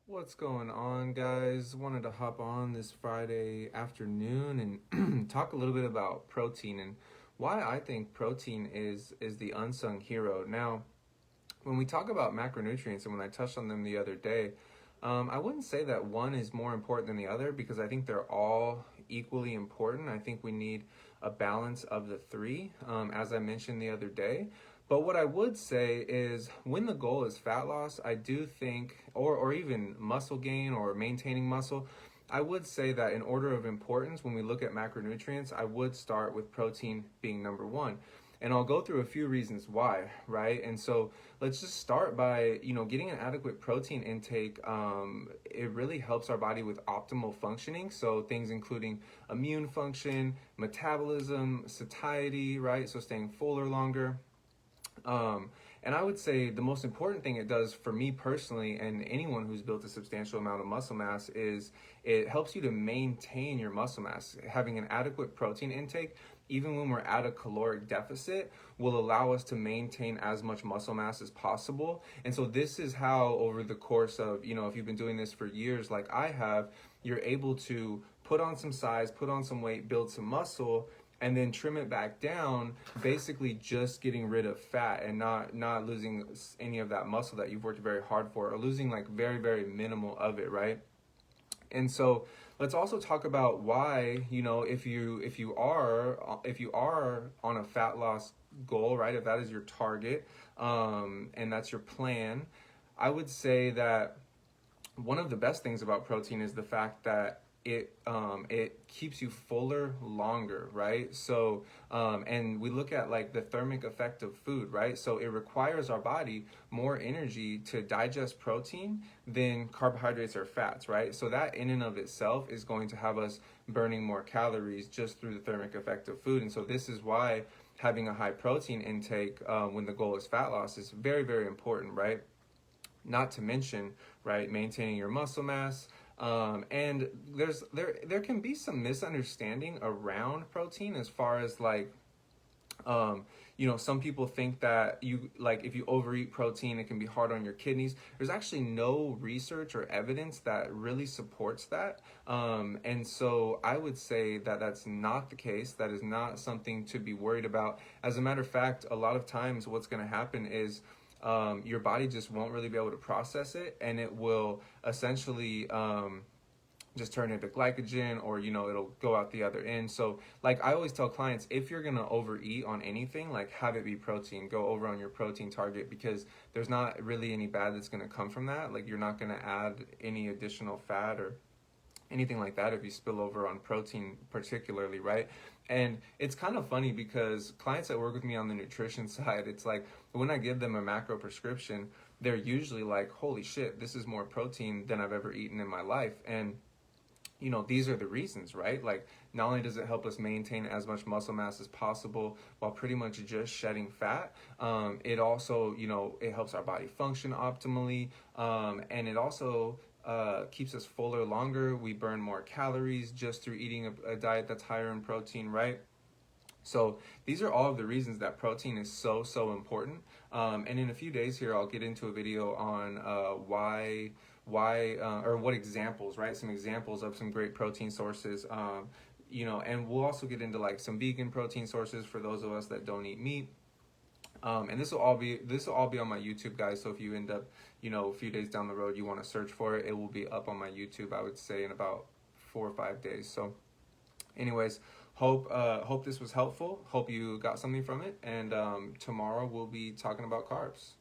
What's going on, guys? Wanted to hop on this Friday afternoon and talk a little bit about protein and why I think protein is the unsung hero. Now, when we talk about macronutrients and when I touched on them the other day, I wouldn't say that one is more important than the other because I think they're all equally important. I think we need a balance of the three, as I mentioned the other day. But what I would say is when the goal is fat loss, I do think, or even muscle gain or maintaining muscle, I would say that in order of importance, when we look at macronutrients, I would start with protein being number one. And I'll go through a few reasons why, right? And so let's just start by, getting an adequate protein intake. It really helps our body with optimal functioning. So things including immune function, metabolism, satiety, right? So staying fuller longer. And I would say the most important thing it does for me personally and anyone who's built a substantial amount of muscle mass is it helps you to maintain your muscle mass. Having an adequate protein intake, even when we're at a caloric deficit, will allow us to maintain as much muscle mass as possible. And so this is how over the course of, if you've been doing this for years like I have, you're able to put on some size, put on some weight, build some muscle, and then trim it back down, basically just getting rid of fat and not losing any of that muscle that you've worked very hard for, or losing like very very minimal of it, right? And so let's also talk about why, if you are on a fat loss goal, right? If that is your target, and that's your plan, I would say that one of the best things about protein is the fact that it keeps you fuller longer, right? So and we look at like the thermic effect of food, right? So it requires our body more energy to digest protein than carbohydrates or fats, right? So that in and of itself is going to have us burning more calories just through the thermic effect of food. And so this is why having a high protein intake when the goal is fat loss is very very important, right? Not to mention, right, maintaining your muscle mass. And there can be some misunderstanding around protein as far as like some people think that you like if you overeat protein, it can be hard on your kidneys. There's actually no research or evidence that really supports that. And so I would say that that's not the case. That is not something to be worried about. As a matter of fact, a lot of times what's going to happen is your body just won't really be able to process it, and it will essentially just turn into glycogen, or it'll go out the other end. So like I always tell clients, if you're gonna overeat on anything, like have it be protein. Go over on your protein target, because there's not really any bad that's gonna come from that. Like you're not gonna add any additional fat or anything like that if you spill over on protein particularly, right? And it's kind of funny because clients that work with me on the nutrition side, it's like when I give them a macro prescription, they're usually like, holy shit, this is more protein than I've ever eaten in my life. And these are the reasons, right? Like, not only does it help us maintain as much muscle mass as possible while pretty much just shedding fat, it also, it helps our body function optimally, and it also keeps us fuller longer. We burn more calories just through eating a diet that's higher in protein, right? So these are all of the reasons that protein is so important. And in a few days here, I'll get into a video on why or what examples, right? Some examples of some great protein sources. And we'll also get into like some vegan protein sources for those of us that don't eat meat. And this will all be on my YouTube, guys. So if you end up, a few days down the road, you want to search for it, it will be up on my YouTube, I would say, in about 4 or 5 days. So anyways, hope this was helpful. Hope you got something from it. And tomorrow we'll be talking about carbs.